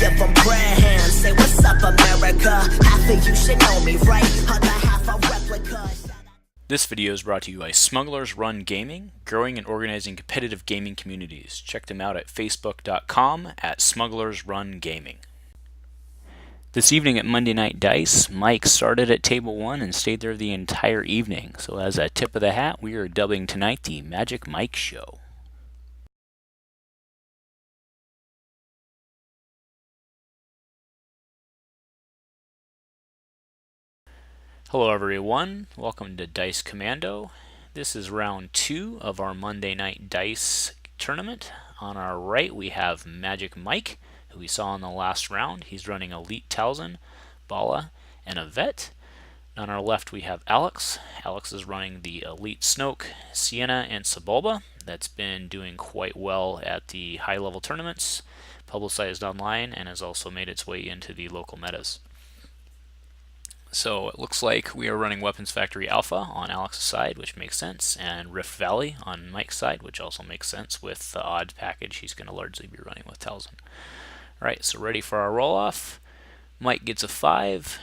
give them prayer hands. Say what's up, America. Half of you should know me, right? Other half a replica. This video is brought to you by Smugglers Run Gaming, growing and organizing competitive gaming communities. Check them out at facebook.com at Smugglers Run Gaming. This evening at Monday Night Dice, Mike started at Table 1 and stayed there the entire evening. So as a tip of the hat, we are dubbing tonight the Magic Mike Show. Hello everyone, welcome to Dice Commando. This is round 2 of our Monday Night Dice tournament. On our right we have Magic Mike, who we saw in the last round. He's running Elite Talzin, Bala, and a Vet. On our left we have Alex. Alex is running the Elite Snoke, Ciena, and Sebulba. That's been doing quite well at the high level tournaments, publicized online, and has also made its way into the local metas. So it looks like we are running Weapons Factory Alpha on Alex's side, which makes sense, and Rift Valley on Mike's side, which also makes sense with the odd package he's going to largely be running with Talzin. Alright, so ready for our roll-off. Mike gets a 5,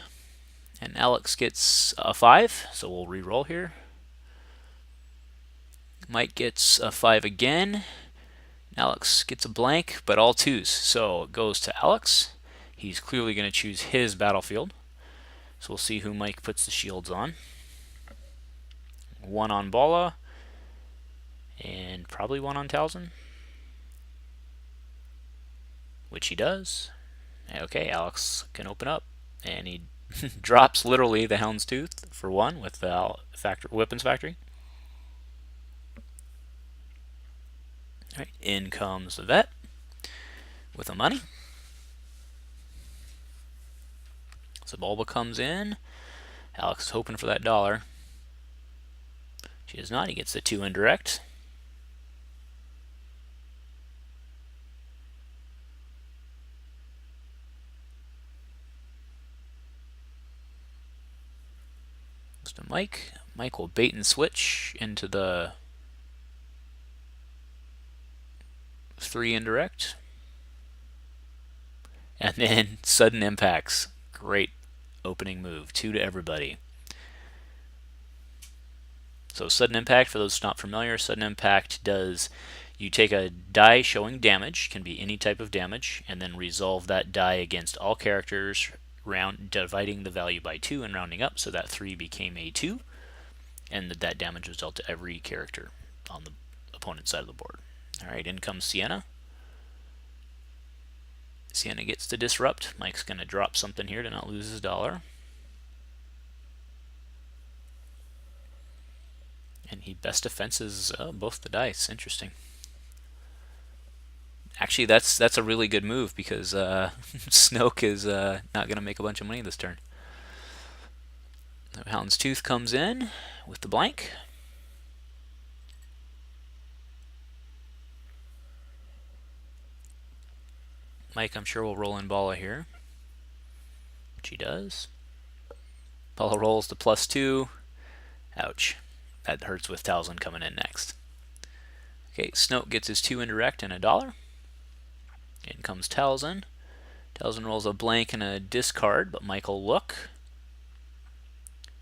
and Alex gets a 5, so we'll re-roll here. Mike gets a 5 again. Alex gets a blank, but all 2s, so it goes to Alex. He's clearly going to choose his battlefield. So we'll see who Mike puts the shields on. 1 on Bala, and probably 1 on Talzin, which he does. Okay, Alex can open up, and he drops literally the Houndstooth for 1 with the Weapons Factory. All right, in comes the Vet with the money. Sebulba comes in. Alex is hoping for that $1. She does not. He gets the 2 indirect. Goes to Mike. Mike will bait and switch into the 3 indirect. And then sudden impacts. Great opening move. 2 to everybody. So sudden impact, for those not familiar, sudden impact does, you take a die showing damage, can be any type of damage, and then resolve that die against all characters, dividing the value by 2 and rounding up, so that 3 became a 2, and that damage was dealt to every character on the opponent's side of the board. Alright, in comes Ciena. Ciena gets to disrupt. Mike's going to drop something here to not lose his $1. And he best defenses both the dice. Interesting. Actually, that's a really good move because Snoke is not going to make a bunch of money this turn. The Houndstooth comes in with the blank. Mike, I'm sure, will roll in Bala here, which he does. Bala rolls to +2. Ouch. That hurts with Talzin coming in next. Okay, Snoke gets his 2 indirect and a $1. In comes Talzin. Talzin rolls a blank and a discard, but Mike will look.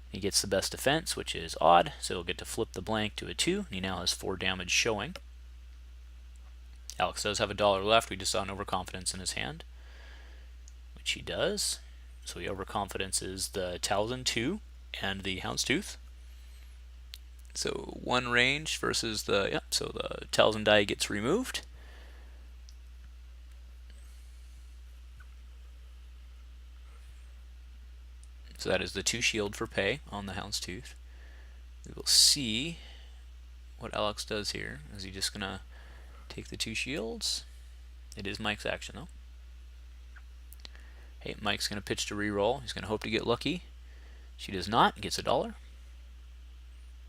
He gets the best defense, which is odd, so he'll get to flip the blank to a 2. He now has 4 damage showing. Alex does have a $1 left. We just saw an overconfidence in his hand, which he does. So the overconfidence is the Talzin 2 and the Houndstooth. So 1 range versus the, so the Talzin die gets removed. So that is the 2 shield for pay on the Houndstooth. We will see what Alex does here. Is he just going to take the 2 shields? It is Mike's action though. Hey, Mike's going to pitch to reroll. He's going to hope to get lucky. She does not. He gets a $1.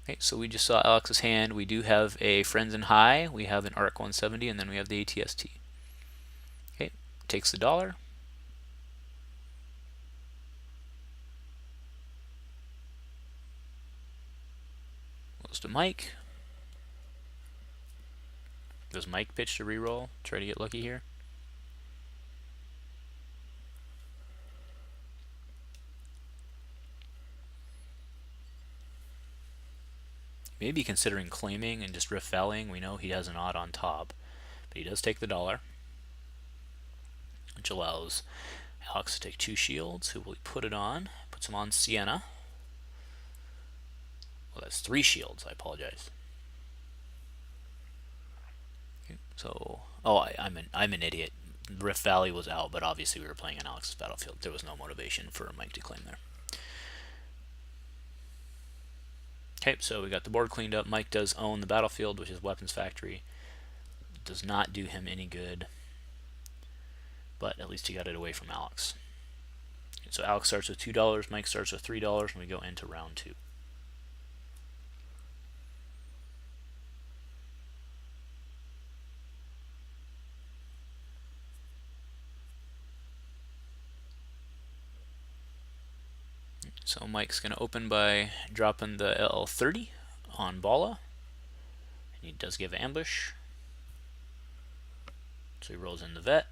Okay, so we just saw Alex's hand. We do have a Friends in High. We have an ARC 170, and then we have the ATST. Okay, takes the $1. Goes to Mike. Does Mike pitch to reroll? Try to get lucky here. maybe considering claiming and just riff valleying. We know he has an odd on top, but he does take the dollar, which allows Alex to take 2 shields. Who will he put it on? Puts him on Ciena. Well, that's 3 shields. I apologize. Okay, so, oh, I'm an idiot. Rift Valley was out, but obviously we were playing on Alex's battlefield. There was no motivation for Mike to claim there. Okay, so we got the board cleaned up. Mike does own the battlefield, which is Weapons Factory. Does not do him any good, but at least he got it away from Alex. So Alex starts with $2, Mike starts with $3, and we go into round 2. So Mike's going to open by dropping the LL30 on Bala. And he does give ambush. So he rolls in the vet,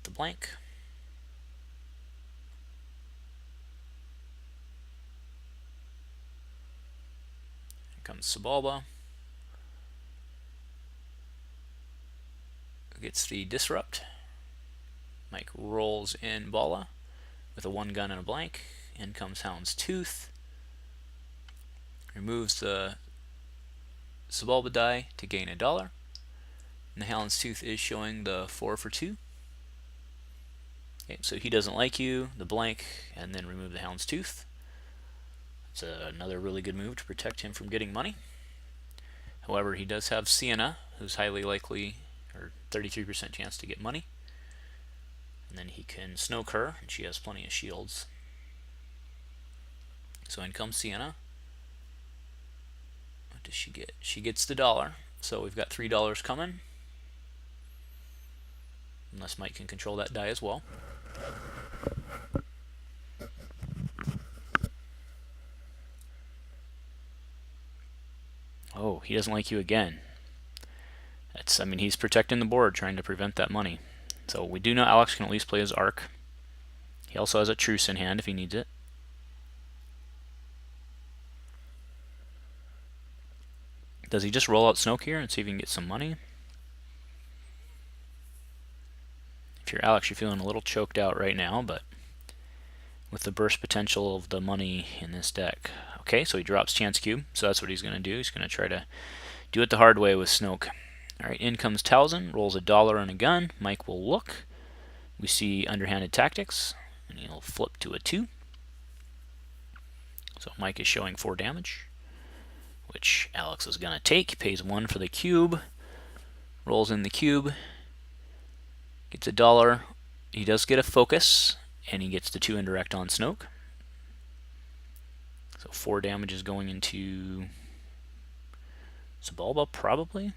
the blank. Here comes Sebulba. Gets the disrupt. Mike rolls in Bala with a 1 gun and a blank. In comes Hound's Tooth. Removes the Sebulba die to gain $1. And the Hound's Tooth is showing the 4 for 2. Okay, so he doesn't like you, the blank, and then remove the Hound's Tooth. It's another really good move to protect him from getting money. However, he does have Ciena, who's highly likely, or 33% chance to get money. And then he can Snoke her, and she has plenty of shields. So in comes Ciena. What does she get? She gets the $1. So we've got $3 coming. Unless Mike can control that die as well. Oh, he doesn't like you again. I mean, he's protecting the board, trying to prevent that money. So we do know Alex can at least play his arc. He also has a truce in hand if he needs it. Does he just roll out Snoke here and see if he can get some money? If you're Alex, you're feeling a little choked out right now, but with the burst potential of the money in this deck. Okay, so he drops Chance Cube, so that's what he's going to do. He's going to try to do it the hard way with Snoke. Alright, in comes Talzin, rolls $1 and a gun. Mike will look. We see underhanded tactics, and he'll flip to a 2. So Mike is showing 4 damage, which Alex is going to take. Pays 1 for the cube, rolls in the cube, gets $1. He does get a focus, and he gets the 2 indirect on Snoke. So 4 damage is going into Sebulba, probably.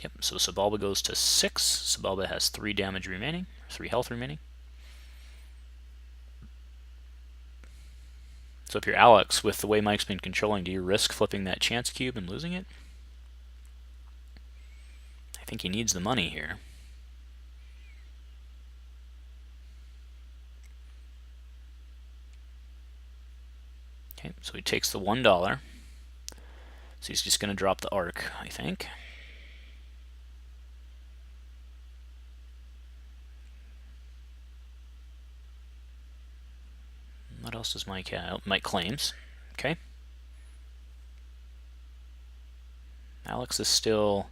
Yep, so Sebulba goes to 6. Sebulba has 3 damage remaining, 3 health remaining. So if you're Alex, with the way Mike's been controlling, do you risk flipping that chance cube and losing it? I think he needs the money here. Okay, so he takes the $1. So he's just going to drop the arc, I think. What else does Mike have? Mike claims. Okay. Alex is still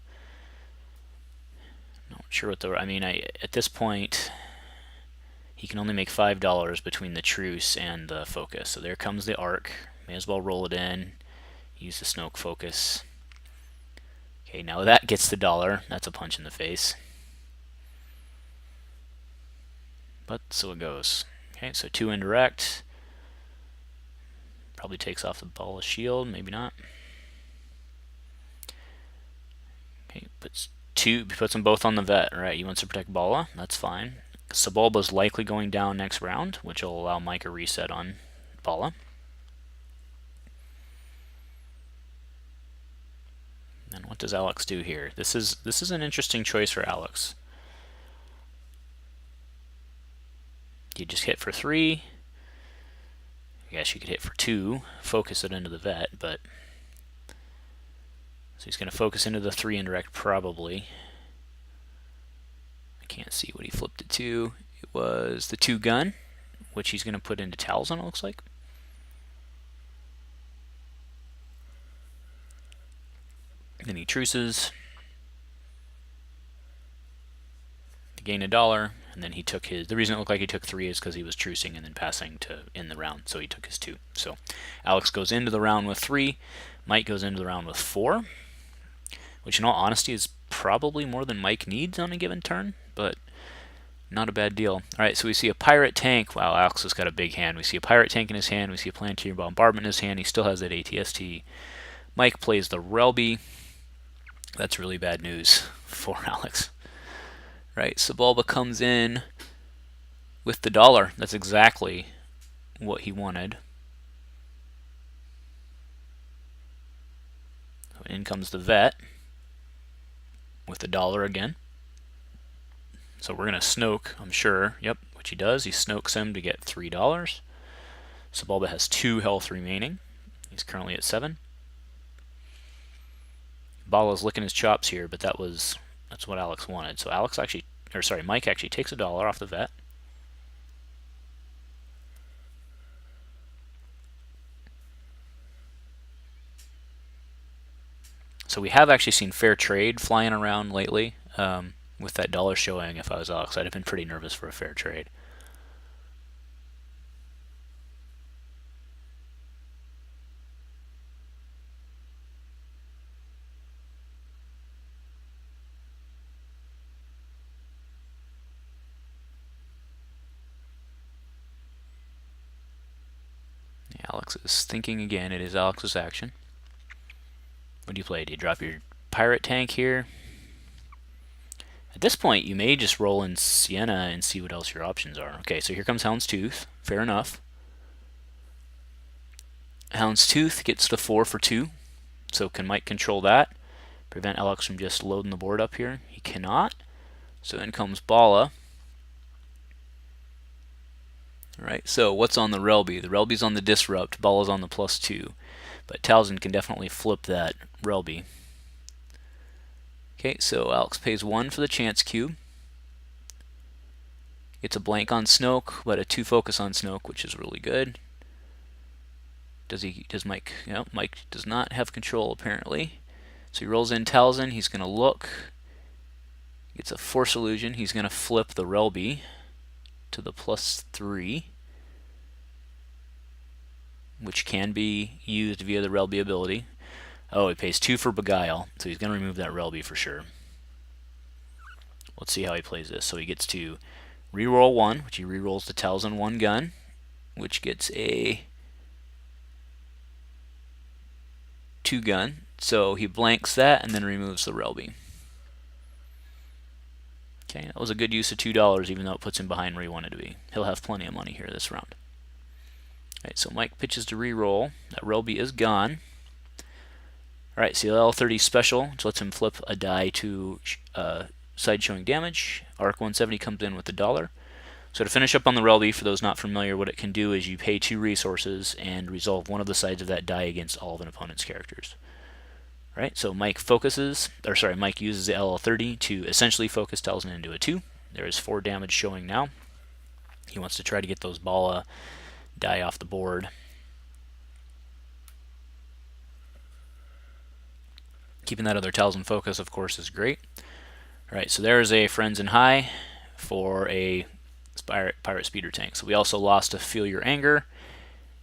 not sure what the... I mean, at this point, he can only make $5 between the truce and the focus. So there comes the arc. May as well roll it in. Use the Snoke focus. Okay, now that gets the $1. That's a punch in the face. But so it goes. Okay, so 2 indirect. Probably takes off the Bala shield, maybe not. Okay, puts them both on the vet, right? He wants to protect Bala, that's fine. Sebulba's likely going down next round, which will allow Mike a reset on Bala. And what does Alex do here? This is an interesting choice for Alex. You just hit for 3. guess you could hit for 2, focus it into the vet, but so he's going to focus into the 3 indirect probably. I can't see what he flipped it to. It was the 2 gun, which he's going to put into Talzin, it looks like. Then he truces to gain $1, and then he took his. The reason it looked like he took 3 is because he was trucing and then passing to in the round, so he took his 2. So Alex goes into the round with 3, Mike goes into the round with 4, which in all honesty is probably more than Mike needs on a given turn, but not a bad deal. Alright, so we see a pirate tank. Wow, Alex has got a big hand. We see a pirate tank in his hand, we see a planetary bombardment in his hand, he still has that ATST. Mike plays the Relby. That's really bad news for Alex. Right, Sebulba comes in with the $1. That's exactly what he wanted. So in comes the vet with the $1 again. So we're going to Snoke, I'm sure. Yep, which he does. He Snokes him to get $3. Sebulba has 2 health remaining. He's currently at 7. Bala's licking his chops here, but that's what Alex wanted. So Mike actually takes $1 off the vet. So we have actually seen fair trade flying around lately. With that $1 showing, if I was Alex, I'd have been pretty nervous for a fair trade. Alex is thinking again. It is Alex's action. What do you play? Do you drop your pirate tank here? At this point, you may just roll in Ciena and see what else your options are. Okay, so here comes Houndstooth. Fair enough. Houndstooth gets the 4 for 2. So can Mike control that? Prevent Alex from just loading the board up here? He cannot. So in comes Bala. Alright, so what's on the Relby? The Relby's on the Disrupt. Bala's on the +2. But Talzin can definitely flip that Relby. Okay, so Alex pays 1 for the Chance Cube. Gets a blank on Snoke, but a 2 focus on Snoke, which is really good. Does Mike? No, Mike does not have control apparently. So he rolls in Talzin. He's going to look. Gets a Force Illusion. He's going to flip the Relby to the +3, which can be used via the Relby ability. Oh, he pays 2 for Beguile, so he's going to remove that Relby for sure. Let's see how he plays this. So he gets to reroll 1, which he rerolls the Talzin 1 gun, which gets a 2 gun. So he blanks that and then removes the Relby. Okay, that was a good use of $2, even though it puts him behind where he wanted to be. He'll have plenty of money here this round. Alright, so Mike pitches to reroll. That Relby is gone. Alright, so L30 special, which lets him flip a die to side showing damage. Arc 170 comes in with the $1. So to finish up on the Relby, for those not familiar, what it can do is you pay 2 resources and resolve one of the sides of that die against all of an opponent's characters. Right, so Mike uses the LL30 to essentially focus Talzin into a 2. There is 4 damage showing now. He wants to try to get those Bala die off the board. Keeping that other Talzin focus, of course, is great. Alright, so there's a Friends in High for a Pirate Speeder tank. So we also lost a Feel Your Anger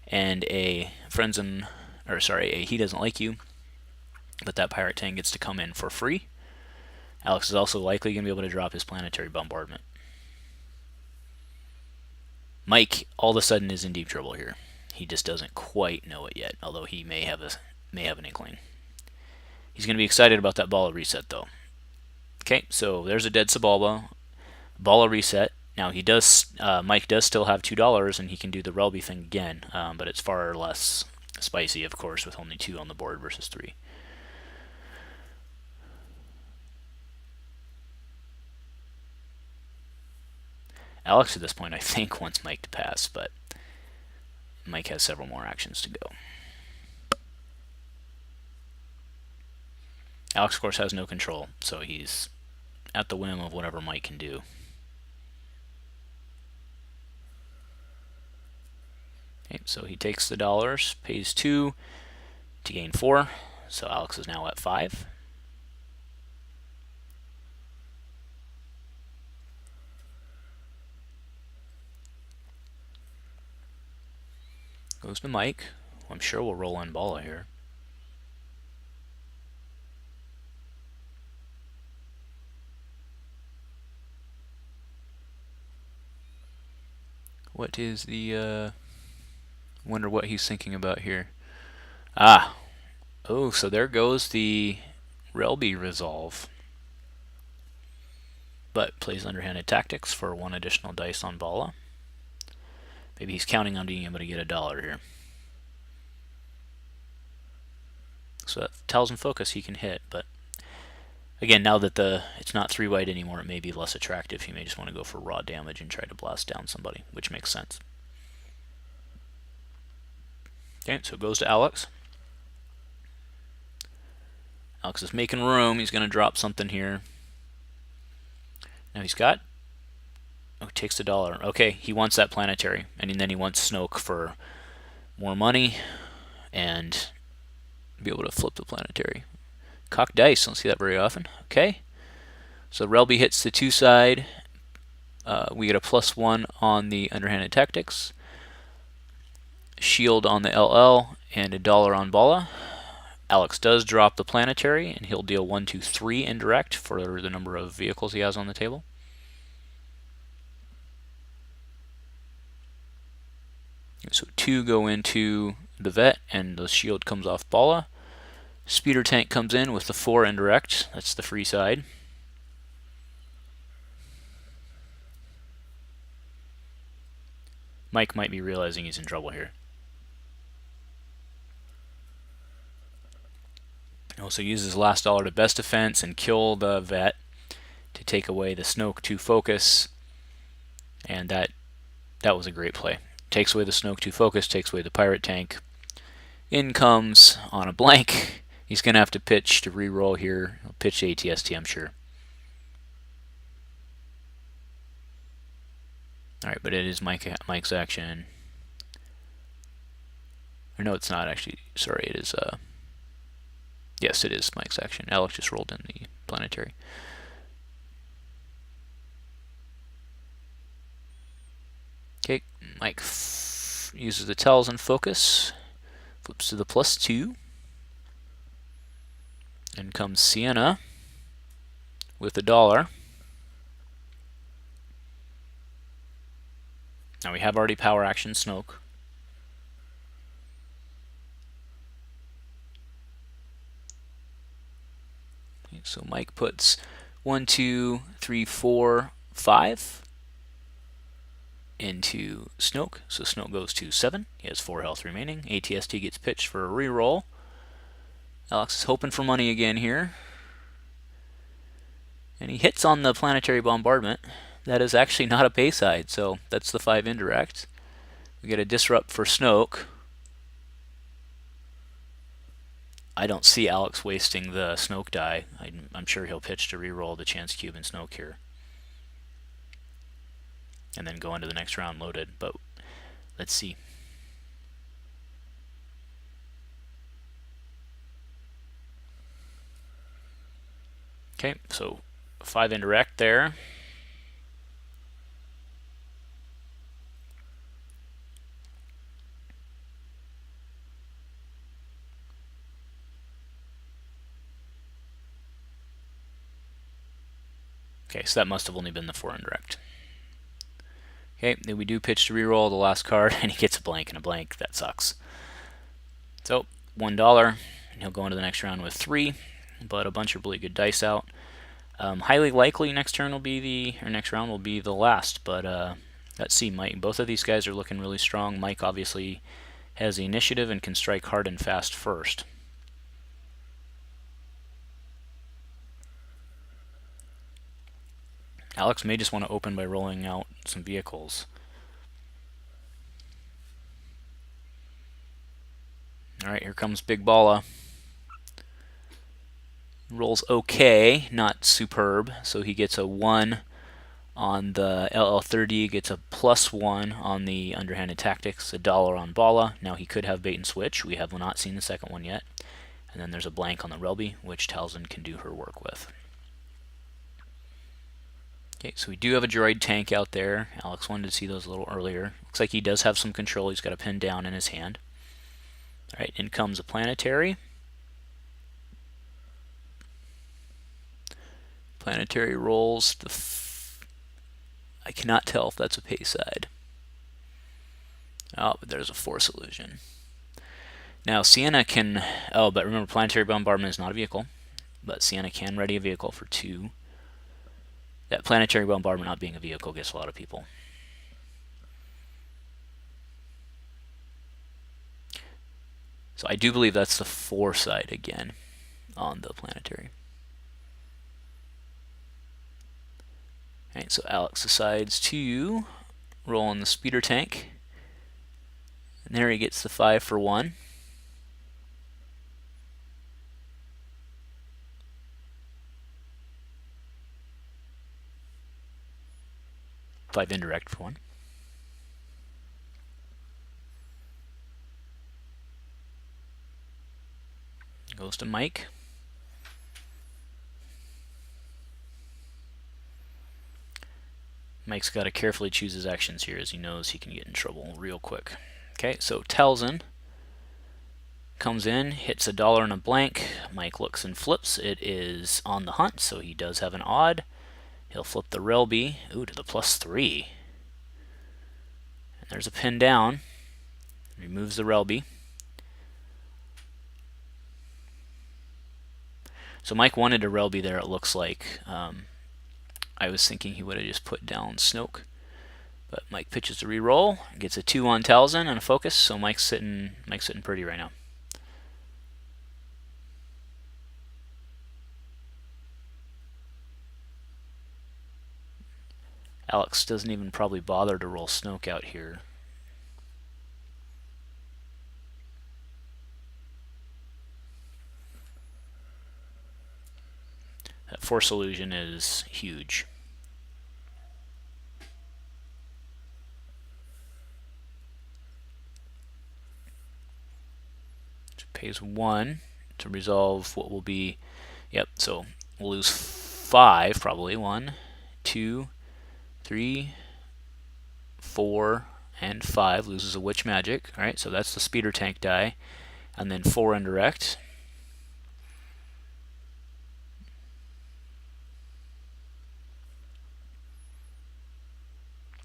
and a He Doesn't Like You. But that pirate tank gets to come in for free. Alex is also likely going to be able to drop his planetary bombardment. Mike all of a sudden is in deep trouble here. He just doesn't quite know it yet, although he may have an inkling. He's going to be excited about that Bala reset though. Okay, so there's a dead Sebulba. Bala reset. Now Mike does still have $2 and he can do the Relby thing again, but it's far less spicy, of course, with only 2 on the board versus 3. Alex at this point, I think, wants Mike to pass, but Mike has several more actions to go. Alex, of course, has no control, so he's at the whim of whatever Mike can do. Okay, so he takes the dollars, pays 2 to gain 4, so Alex is now at 5. Goes to Mike. I'm sure we'll roll in Bala here. What is the, wonder what he's thinking about here. Ah, oh, so there goes the Rd2 resolve. But plays underhanded tactics for 1 additional dice on Bala. Maybe he's counting on being able to get $1 here. So that Talzin focus he can hit, but again, now that it's not 3 white anymore, it may be less attractive. He may just want to go for raw damage and try to blast down somebody, which makes sense. Okay, so it goes to Alex. Alex is making room. He's going to drop something here. Now he's got... Oh, he takes $1. Okay, he wants that planetary, and then he wants Snoke for more money and be able to flip the planetary. Cock dice, don't see that very often. Okay, so Rd2 hits the 2 side. We get a +1 on the underhanded tactics, shield on the LL, and $1 on Bala. Alex does drop the planetary, and he'll deal 1, 2, 3 indirect for the number of vehicles he has on the table. So 2 go into the vet, and the shield comes off Bala. Speeder tank comes in with the 4 indirect. That's the free side. Mike might be realizing he's in trouble here. He also uses his last dollar to best defense and kill the vet to take away the Snoke 2 focus. And that was a great play. Takes away the Snoke 2 focus, takes away the pirate tank. In comes on a blank. He's going to have to pitch to re-roll here. He'll pitch ATST, I'm sure. Alright, but it is Mike's action. Or no, it's not actually. Sorry, it is... Yes, it is Mike's action. Alex just rolled in the planetary. Okay, Mike uses the Talzin focus. Flips to the +2. And comes Ciena with $1. Now we have already power action Snoke. Okay, so Mike puts 1, 2, 3, 4, 5 into Snoke. So Snoke goes to 7. He has 4 health remaining. ATST gets pitched for a reroll. Alex is hoping for money again here. And he hits on the planetary bombardment. That is actually not a pay side, so that's the 5 indirect. We get a disrupt for Snoke. I don't see Alex wasting the Snoke die. I'm sure he'll pitch to reroll the chance cube and Snoke here. And then go into the next round loaded, but let's see. Okay, so 5 indirect there. Okay, so that must have only been the 4 indirect. Okay, then we do pitch to reroll the last card, and he gets a blank and a blank. That sucks. So, $1, and he'll go into the next round with 3, but a bunch of really good dice out. Highly likely next round will be the last, but let's see. Both of these guys are looking really strong. Mike obviously has the initiative and can strike hard and fast first. Alex may just want to open by rolling out some vehicles. Alright, here comes Big Bala. Rolls okay, not superb, so he gets a 1 on the LL30, gets a +1 on the underhanded tactics, $1 on Bala. Now he could have bait and switch. We have not seen the second one yet. And then there's a blank on the Relby, which Talzin can do her work with. Okay, so we do have a droid tank out there. Alex wanted to see those a little earlier. Looks like he does have some control. He's got a pin down in his hand. Alright, in comes a planetary. Planetary rolls. I cannot tell if that's a pay side. Oh, but there's a force illusion. Now, Ciena can... Oh, but remember, planetary bombardment is not a vehicle. But Ciena can ready a vehicle for 2. That planetary bombardment not being a vehicle gets a lot of people. So I do believe that's the 4 side again on the planetary. Alright, so Alex decides to roll on the speeder tank. And there he gets the 5 for 1. Five indirect for 1. Goes to Mike. Mike's got to carefully choose his actions here, as he knows he can get in trouble real quick. Okay, so Talzin comes in, hits $1 and a blank. Mike looks and flips. It is on the hunt, so he does have an odd. He'll flip the Relby. Ooh, to the +3. And there's a pin down. Removes the Relby. So Mike wanted a Relby there, it looks like. I was thinking he would have just put down Snoke. But Mike pitches a reroll, gets a 2 on Talzin and a focus, so Mike's sitting pretty right now. Alex doesn't even probably bother to roll Snoke out here. That force illusion is huge. So pays 1 to resolve what will be, yep, so we'll lose 5 probably. 1, 2, 3, 4, and 5. Loses a witch magic. Alright, so that's the speeder tank die. And then 4 indirect.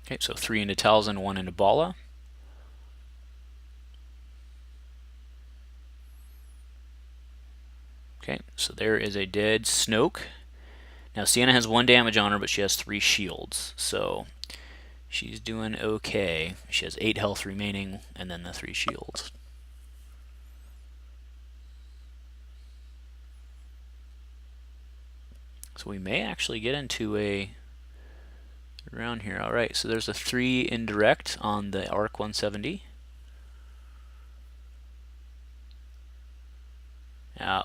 Okay, so 3 into Talzin, 1 into Bala. Okay, so there is a dead Snoke. Now Ciena has 1 damage on her, but she has 3 shields, so she's doing okay. She has 8 health remaining, and then the 3 shields. So we may actually get into a around here. Alright, so there's a 3 indirect on the ARC 170.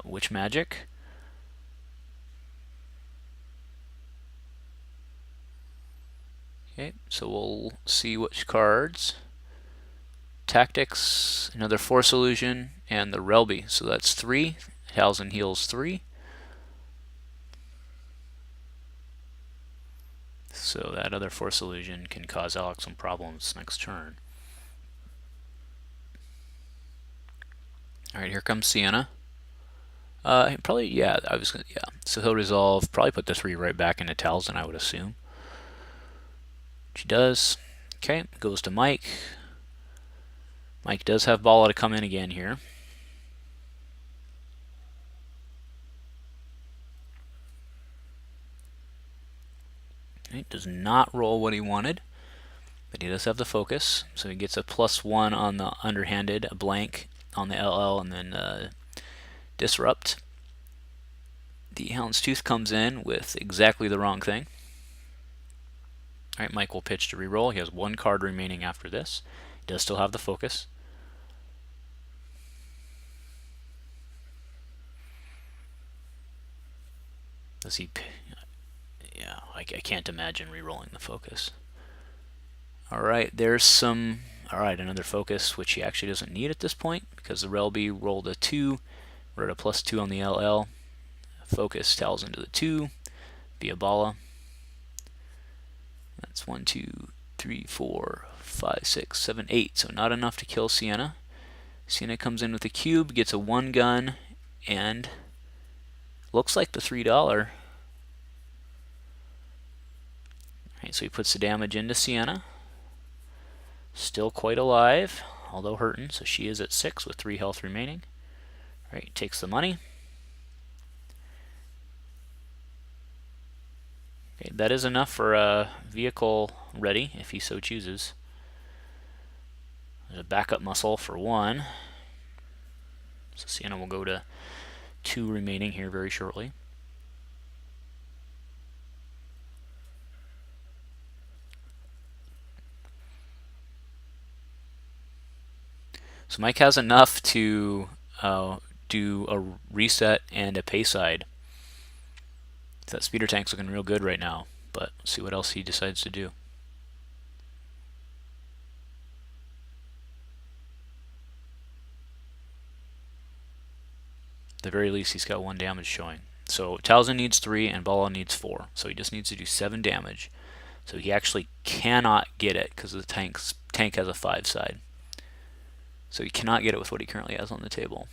Witch magic. Okay, so we'll see which cards. Tactics, another force illusion, and the Relby. So that's 3. Talzin heals 3. So that other force illusion can cause Alex some problems next turn. Alright, here comes Ciena. Probably, yeah, yeah. So he'll resolve, probably put the 3 right back into Talzin, I would assume. She does. Okay, goes to Mike. Mike does have Bala to come in again here. He does not roll what he wanted, but he does have the focus, so he gets a +1 on the underhanded, a blank on the LL, and then disrupt. The Houndstooth comes in with exactly the wrong thing. Alright, Mike will pitch to reroll. He has 1 card remaining after this. He does still have the focus. Does he? Yeah, I can't imagine re-rolling the focus. All right, there's some. All right, another focus, which he actually doesn't need at this point because the Relby rolled a 2. We're at a +2 on the LL. Focus Talzin to the 2 via Bala. That's 1, 2, 3, 4, 5, 6, 7, 8. So not enough to kill Ciena. Ciena comes in with a cube, gets a 1 gun, and looks like the $3. Right, so he puts the damage into Ciena. Still quite alive, although hurting. So she is at 6 with 3 health remaining. Right, takes the money. Okay, that is enough for a vehicle ready if he so chooses. There's a backup muscle for 1. So Ciena will go to 2 remaining here very shortly. So Mike has enough to do a reset and a pay side. So that speeder tank's looking real good right now, but let's see what else he decides to do. At the very least, he's got 1 damage showing. So Talzin needs 3 and Bala needs 4. So he just needs to do 7 damage. So he actually cannot get it because the tank has a 5 side. So he cannot get it with what he currently has on the table.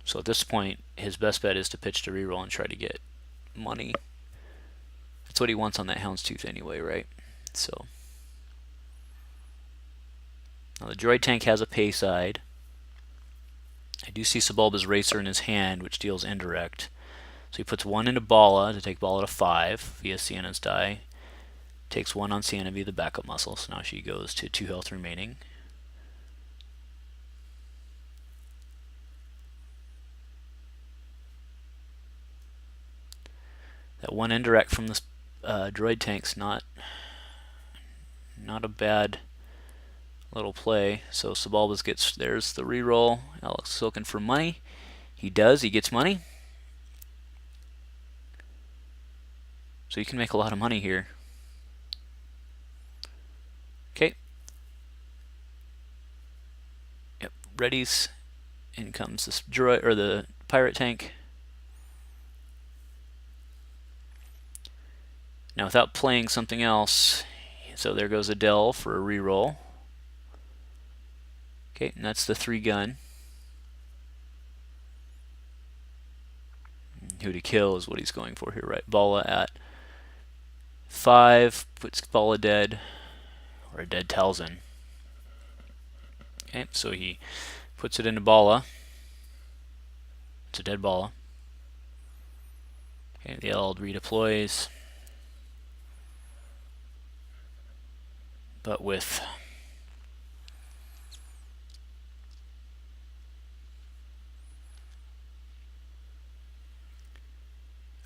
So at this point, his best bet is to pitch to reroll and try to get money. That's what he wants on that Houndstooth anyway, right? So now the droid tank has a pay side. I do see Sebulba's Racer in his hand, which deals indirect. So he puts 1 into Bala to take Bala to 5 via Ciena's die. Takes 1 on Ciena via the backup muscle, so now she goes to 2 health remaining. That 1 indirect from this droid tank's not a bad little play. So Sebulba's there's the reroll. Alex is looking for money. He does. He gets money. So you can make a lot of money here. Okay. Yep. Readies. In comes this droid or the pirate tank. Now without playing something else, so there goes Adele for a reroll. Okay, and that's the 3 gun. Who to kill is what he's going for here, right? Bala at 5, puts Bala dead, or a dead Talzin. Okay, so he puts it into Bala. It's a dead Bala. Okay, the Eld redeploys. But with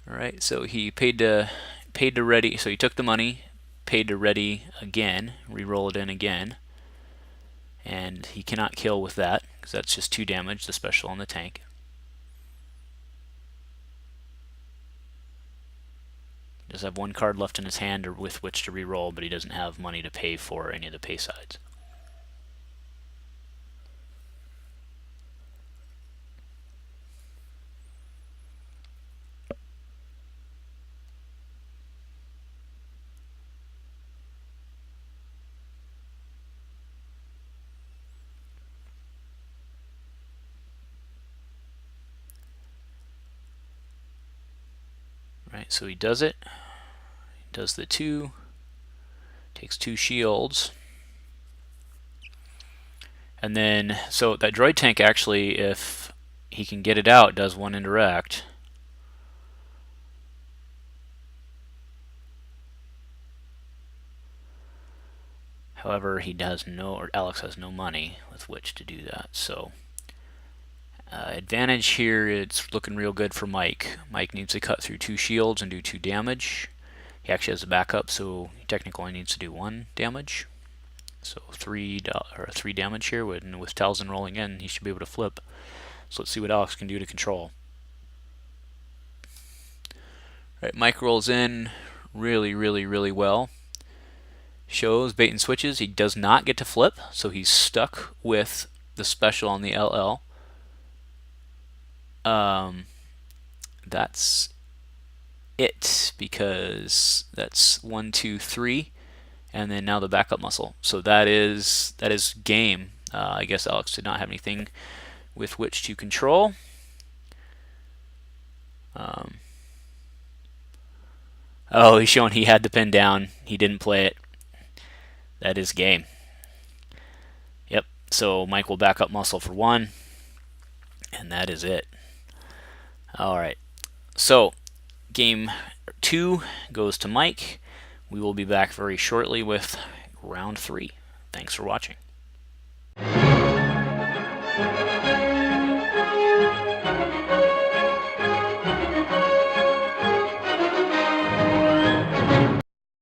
alright, so he paid to ready, so he took the money, paid to ready again, re-roll it in again, and he cannot kill with that, because that's just 2 damage, the special on the tank. He does have 1 card left in his hand or with which to re-roll, but he doesn't have money to pay for any of the pay sides. Right, so he does it. He does the 2. Takes 2 shields. And then, so that droid tank actually, if he can get it out, does 1 indirect. However, he does or Alex has no money with which to do that. So advantage here, it's looking real good for Mike. Mike needs to cut through 2 shields and do 2 damage. He actually has a backup, so he technically only needs to do 1 damage. So 3 damage here, with Talzin rolling in, he should be able to flip. So let's see what Alex can do to control. Right, Mike rolls in really well. Shows bait and switches. He does not get to flip, so he's stuck with the special on the LL. That's it, because that's 1, 2, 3, and then now the backup muscle. So that is game. I guess Alex did not have anything with which to control. Oh, he's showing he had the pin down. He didn't play it. That is game. Yep. So Mike will back up muscle for 1, and that is it. All right. So game 2 goes to Mike. We will be back very shortly with round 3. Thanks for watching.